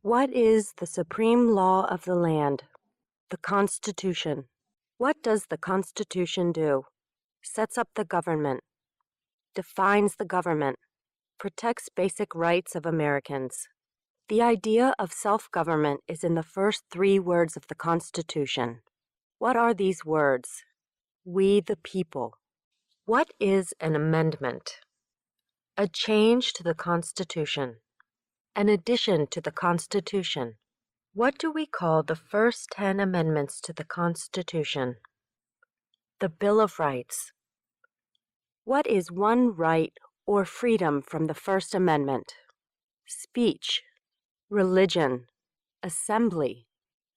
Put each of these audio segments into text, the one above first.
What is the supreme law of the land? The Constitution. What does the Constitution do? Sets up the government, defines the government, protects basic rights of Americans. The idea of self-government is in the first 3 words of the Constitution. What are these words? We the people. What is an amendment? A change to the Constitution. An addition to the Constitution. What do we call the first 10 amendments to the Constitution? The Bill of Rights. What is one right or freedom from the First Amendment? Speech, religion, assembly,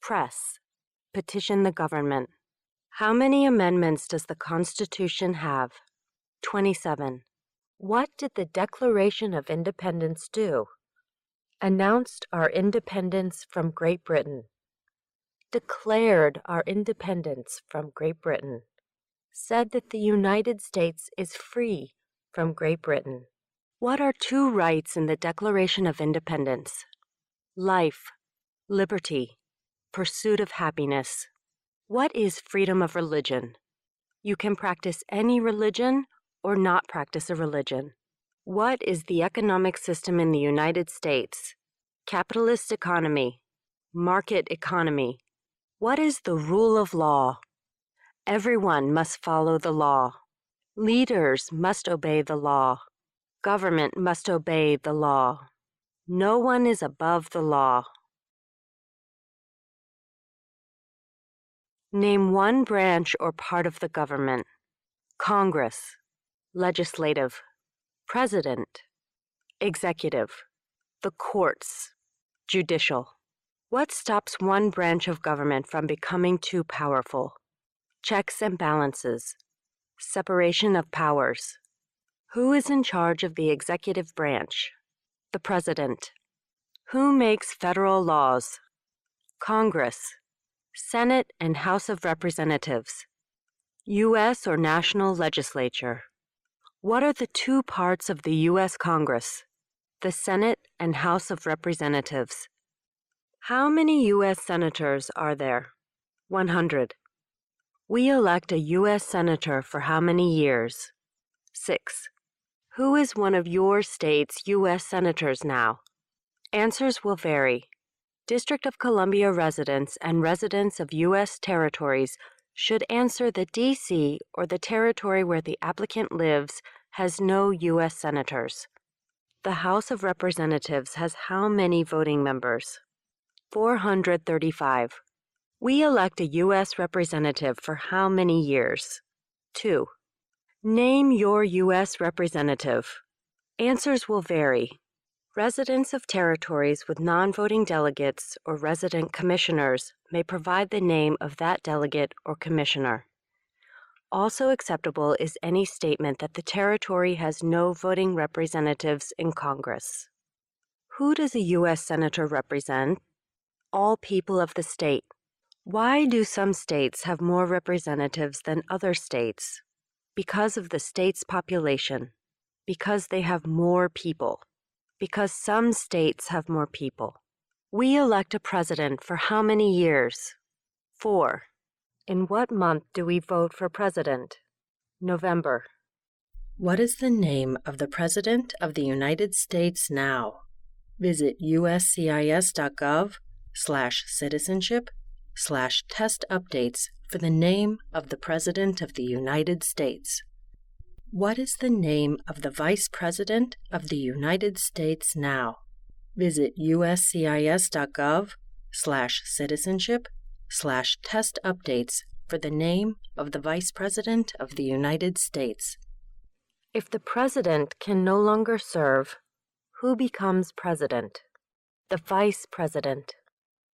press, petition the government. How many amendments does the Constitution have? 27. What did the Declaration of Independence do? Announced our independence from Great Britain. Declared our independence from Great Britain. Said that the United States is free from Great Britain. What are 2 rights in the Declaration of Independence? Life, liberty, pursuit of happiness. What is freedom of religion? You can practice any religion or not practice a religion. What is the economic system in the United States? Capitalist economy, market economy. What is the rule of law? Everyone must follow the law. Leaders must obey the law. Government must obey the law. No one is above the law. Name one branch or part of the government. Congress, legislative, president, executive, the courts, judicial. What stops one branch of government from becoming too powerful? Checks and balances, separation of powers. Who is in charge of the executive branch? The president. Who makes federal laws? Congress, Senate and House of Representatives, U.S. or national legislature. What are the 2 parts of the U.S. Congress? The Senate and House of Representatives. How many U.S. senators are there? 100. We elect a U.S. senator for how many years? 6. Who is one of your state's U.S. senators now? Answers will vary. District of Columbia residents and residents of U.S. territories should answer that D.C. or the territory where the applicant lives has no U.S. senators. The House of Representatives has how many voting members? 435. We elect a U.S. representative for how many years? 2. Name your U.S. representative. Answers will vary. Residents of territories with non-voting delegates or resident commissioners may provide the name of that delegate or commissioner. Also acceptable is any statement that the territory has no voting representatives in Congress. Who does a U.S. Senator represent? All people of the state. Why do some states have more representatives than other states? Because of the state's population. Because they have more people. Because some states have more people. We elect a president for how many years? 4. In what month do we vote for president? November. What is the name of the President of the United States now? Visit USCIS.gov/citizenship/test updates for the name of the President of the United States. What is the name of the Vice President of the United States now? Visit USCIS.gov/citizenship/test updates for the name of the Vice President of the United States. If the President can no longer serve, who becomes President? The Vice President.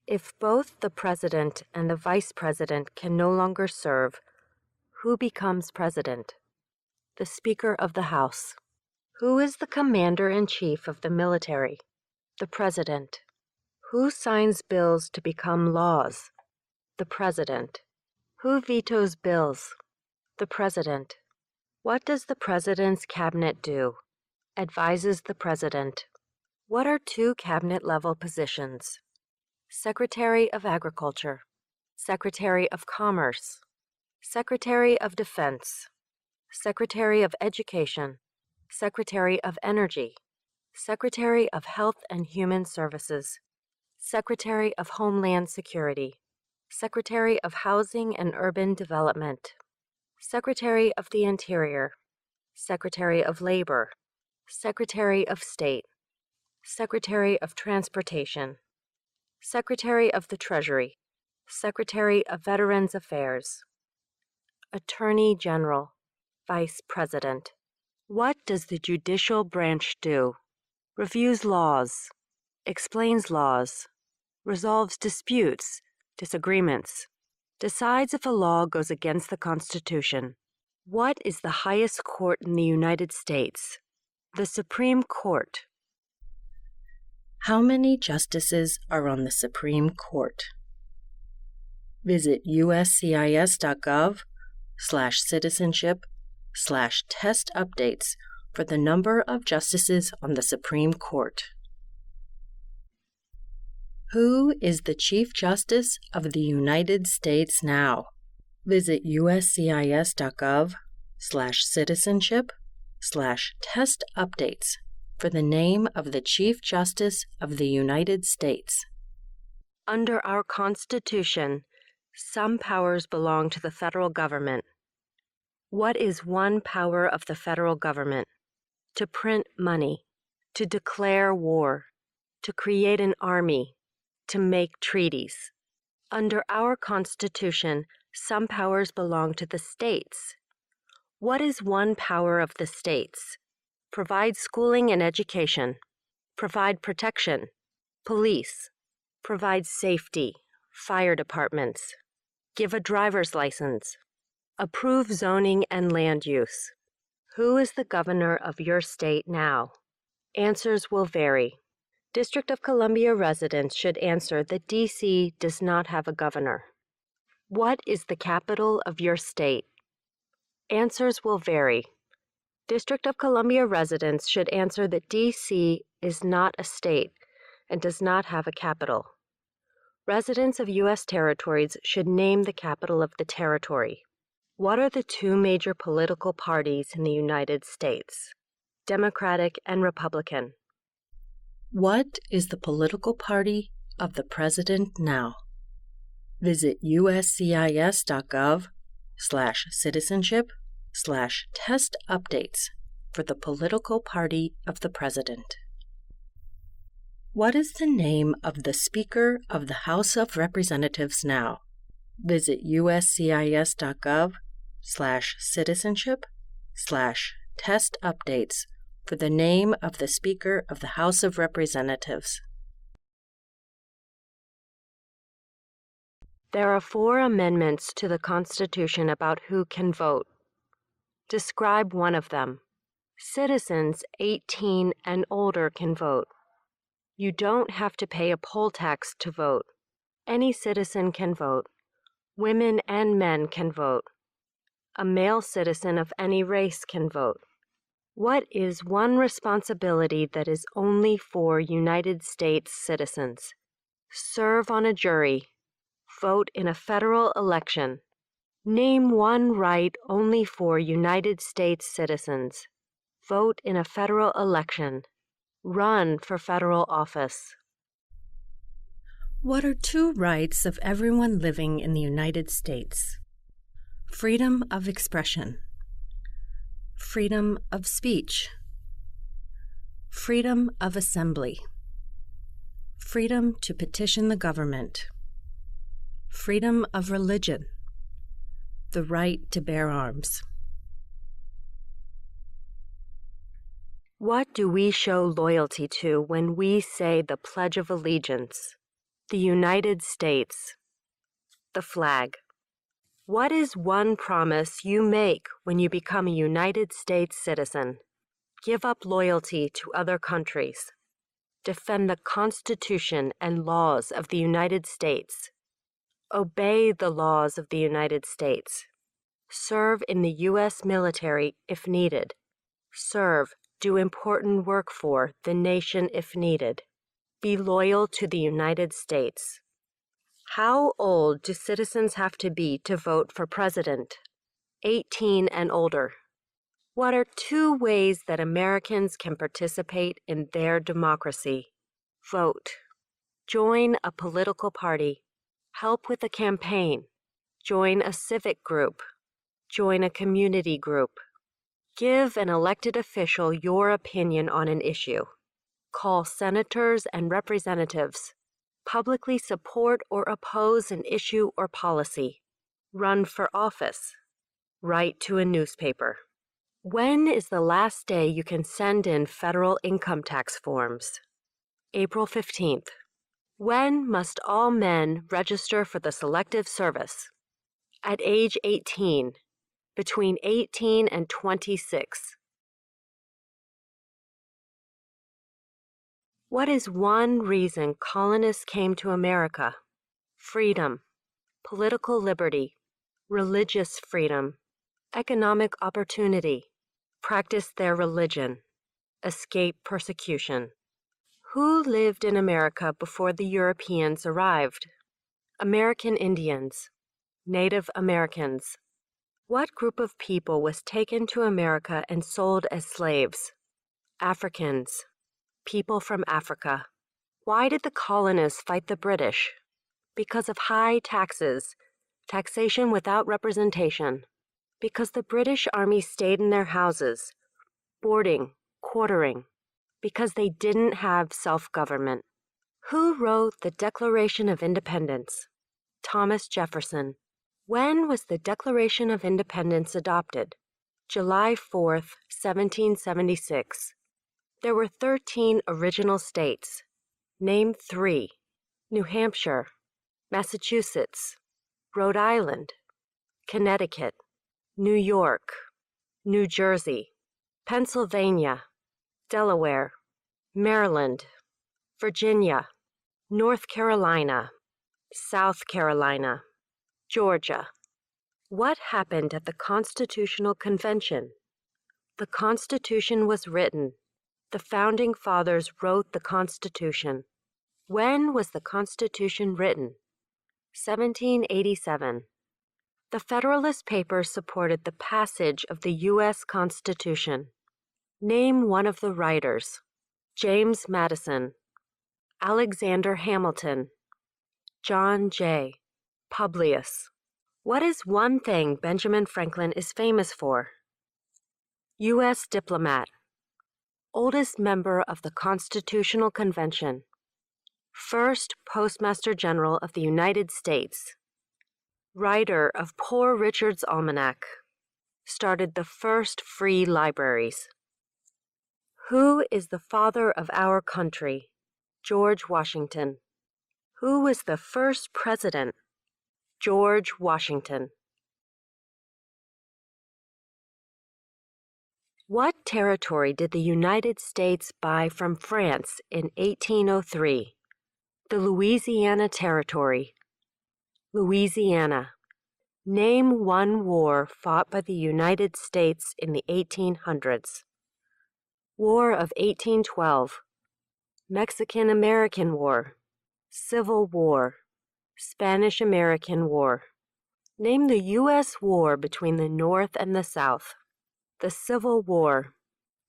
If both the President and the Vice President can no longer serve, who becomes President? The Speaker of the House. Who is the Commander-in-Chief of the military? The President. Who signs bills to become laws? The President. Who vetoes bills? The President. What does the President's cabinet do? Advises the President. What are two cabinet-level positions? Secretary of Agriculture, Secretary of Commerce, Secretary of Defense, Secretary of Education, Secretary of Energy, Secretary of Health and Human Services, Secretary of Homeland Security, Secretary of Housing and Urban Development, Secretary of the Interior, Secretary of Labor, Secretary of State, Secretary of Transportation, Secretary of the Treasury, Secretary of Veterans Affairs, Attorney General, Vice President. What does the judicial branch do? Reviews laws, explains laws, resolves disputes, disagreements, decides if a law goes against the Constitution. What is the highest court in the United States? The Supreme Court. How many justices are on the Supreme Court? Visit uscis.gov/citizenship/test updates for the number of justices on the Supreme Court. Who is the Chief Justice of the United States now? Visit uscis.gov/citizenship/test updates for the name of the Chief Justice of the United States. Under our Constitution, some powers belong to the federal government. What is one power of the federal government? To print money, to declare war, to create an army, to make treaties. Under our Constitution, some powers belong to the states. What is one power of the states? Provide schooling and education, provide protection, police, provide safety, fire departments, give a driver's license, approve zoning and land use. Who is the governor of your state now? Answers will vary. District of Columbia residents should answer that D.C. does not have a governor. What is the capital of your state? Answers will vary. District of Columbia residents should answer that D.C. is not a state and does not have a capital. Residents of U.S. territories should name the capital of the territory. What are the two major political parties in the United States? Democratic and Republican. What is the political party of the president now? Visit uscis.gov/citizenship/test updates for the political party of the president. What is the name of the Speaker of the House of Representatives now? Visit uscis.gov/citizenship/test updates for the name of the Speaker of the House of Representatives. There are 4 amendments to the Constitution about who can vote. Describe one of them. Citizens 18 and older can vote. You don't have to pay a poll tax to vote. Any citizen can vote. Women and men can vote. A male citizen of any race can vote. What is one responsibility that is only for United States citizens? Serve on a jury. Vote in a federal election. Name one right only for United States citizens. Vote in a federal election. Run for federal office. What are 2 rights of everyone living in the United States? Freedom of expression. Freedom of speech. Freedom of assembly. Freedom to petition the government. Freedom of religion. The right to bear arms. What do we show loyalty to when we say the Pledge of Allegiance? The United States. The flag. What is one promise you make when you become a United States citizen? Give up loyalty to other countries. Defend the Constitution and laws of the United States. Obey the laws of the United States. Serve in the U.S. military if needed. Serve do important work for the nation if needed. Be loyal to the United States. How old do citizens have to be to vote for president? 18 and older. What are 2 ways that Americans can participate in their democracy? Vote. Join a political party. Help with a campaign. Join a civic group. Join a community group. Give an elected official your opinion on an issue. Call senators and representatives. Publicly support or oppose an issue or policy. Run for office. Write to a newspaper. When is the last day you can send in federal income tax forms? April 15th. When must all men register for the Selective Service? At age 18, between 18 and 26. What is one reason colonists came to America? Freedom, political liberty, religious freedom, economic opportunity, practice their religion, escape persecution. Who lived in America before the Europeans arrived? American Indians, Native Americans. What group of people was taken to America and sold as slaves? Africans, people from Africa. Why did the colonists fight the British? Because of high taxes, taxation without representation. Because the British Army stayed in their houses, boarding, quartering. Because they didn't have self-government. Who wrote the Declaration of Independence? Thomas Jefferson. When was the Declaration of Independence adopted? July 4th, 1776. There were 13 original states. Name 3. New Hampshire, Massachusetts, Rhode Island, Connecticut, New York, New Jersey, Pennsylvania, Delaware, Maryland, Virginia, North Carolina, South Carolina, Georgia. What happened at the Constitutional Convention? The Constitution was written. The Founding Fathers wrote the Constitution. When was the Constitution written? 1787. The Federalist Papers supported the passage of the U.S. Constitution. Name one of the writers. James Madison, Alexander Hamilton, John Jay, Publius. What is one thing Benjamin Franklin is famous for? U.S. diplomat, oldest member of the Constitutional Convention, first Postmaster General of the United States, writer of Poor Richard's Almanac, started the first free libraries. Who is the father of our country? George Washington. Who was the first president? George Washington. What territory did the United States buy from France in 1803? The Louisiana Territory. Louisiana. Name one war fought by the United States in the 1800s. War of 1812. Mexican-American War. Civil War. Spanish-American War. Name the U.S. war between the North and the South. The Civil War.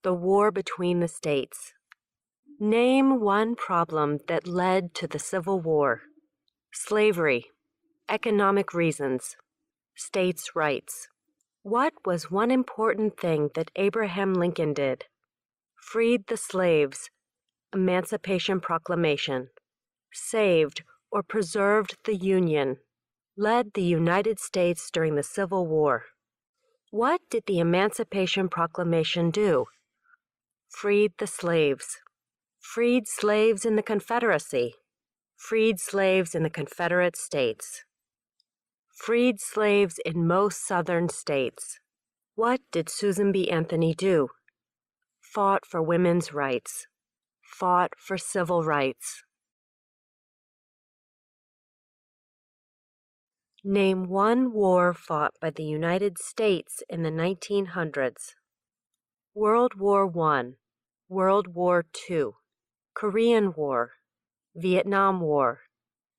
The war between the states. Name one problem that led to the Civil War. Slavery. Economic reasons. States' rights. What was one important thing that Abraham Lincoln did? Freed the slaves. Emancipation Proclamation. Saved or preserved the Union. Led the United States during the Civil War. What did the Emancipation Proclamation do? Freed the slaves. Freed slaves in the Confederacy. Freed slaves in the Confederate States. Freed slaves in most southern states. What did Susan B. Anthony do? Fought for women's rights. Fought for civil rights. Name one war fought by the United States in the 1900s. World War I. World War II, Korean War, Vietnam War,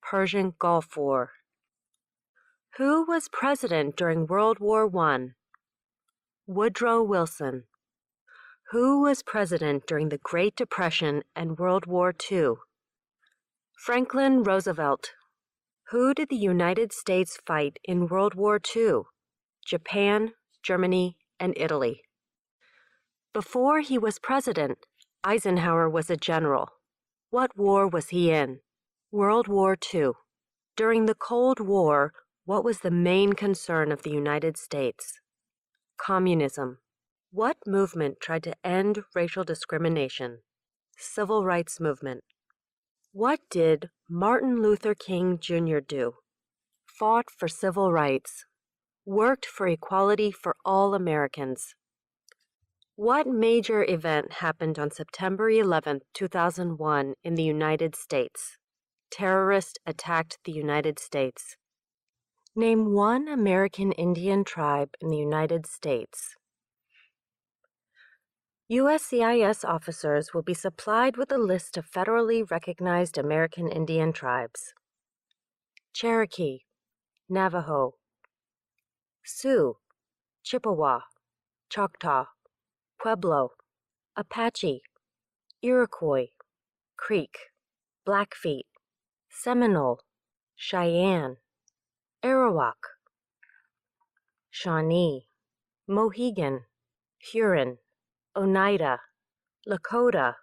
Persian Gulf War. Who was president during World War I? Woodrow Wilson. Who was president during the Great Depression and World War II? Franklin Roosevelt. Who did the United States fight in World War II? Japan, Germany, and Italy. Before he was president, Eisenhower was a general. What war was he in? World War II. During the Cold War, what was the main concern of the United States? Communism. What movement tried to end racial discrimination? Civil rights movement. What did Martin Luther King Jr. do? Fought for civil rights. Worked for equality for all Americans. What major event happened on September 11, 2001 in the United States? Terrorists attacked the United States. Name one American Indian tribe in the United States. USCIS officers will be supplied with a list of federally recognized American Indian tribes. Cherokee, Navajo, Sioux, Chippewa, Choctaw, Pueblo, Apache, Iroquois, Creek, Blackfeet, Seminole, Cheyenne, Arawak, Shawnee, Mohegan, Huron, Oneida, Lakota,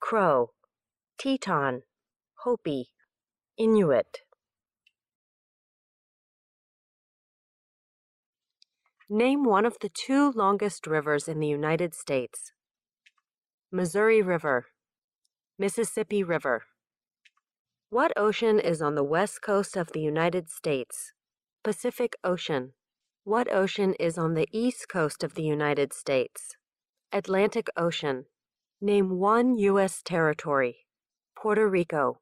Crow, Teton, Hopi, Inuit. Name one of the two longest rivers in the United States. Missouri River, Mississippi River. What ocean is on the west coast of the United States? Pacific Ocean. What ocean is on the east coast of the United States? Atlantic Ocean. Name one U.S. territory. Puerto Rico,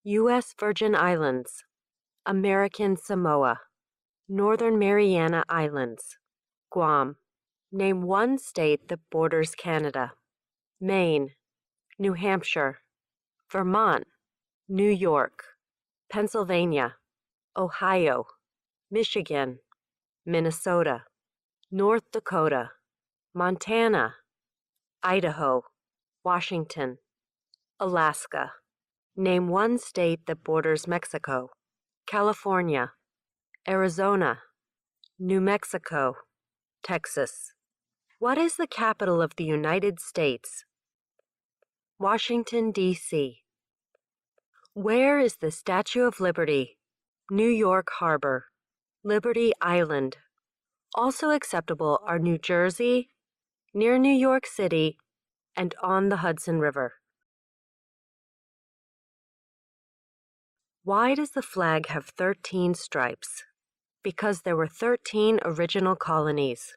U.S. Virgin Islands, American Samoa, Northern Mariana Islands, Guam. Name one state that borders Canada. Maine, New Hampshire, Vermont, New York, Pennsylvania, Ohio, Michigan, Minnesota, North Dakota, Montana, Idaho, Washington, Alaska. Name one state that borders Mexico. California, Arizona, New Mexico, Texas. What is the capital of the United States? Washington, D.C. Where is the Statue of Liberty? New York Harbor, Liberty Island. Also acceptable are New Jersey, near New York City, and on the Hudson River. Why does the flag have 13 stripes? Because there were 13 original colonies.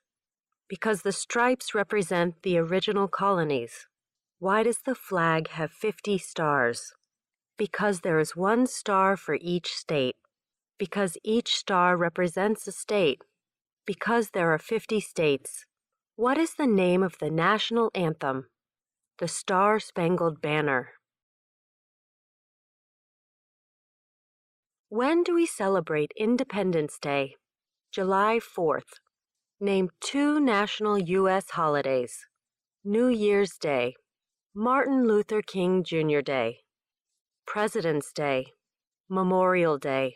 Because the stripes represent the original colonies. Why does the flag have 50 stars? Because there is one star for each state. Because each star represents a state. Because there are 50 states. What is the name of the national anthem? The Star-Spangled Banner. When do we celebrate Independence Day? July 4th. Name two national U.S. holidays. New Year's Day, Martin Luther King Jr. Day, President's Day, Memorial Day,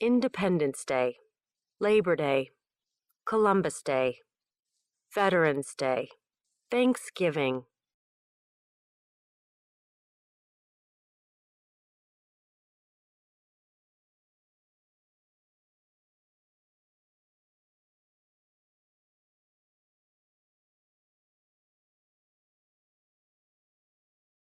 Independence Day, Labor Day, Columbus Day, Veterans Day, Thanksgiving,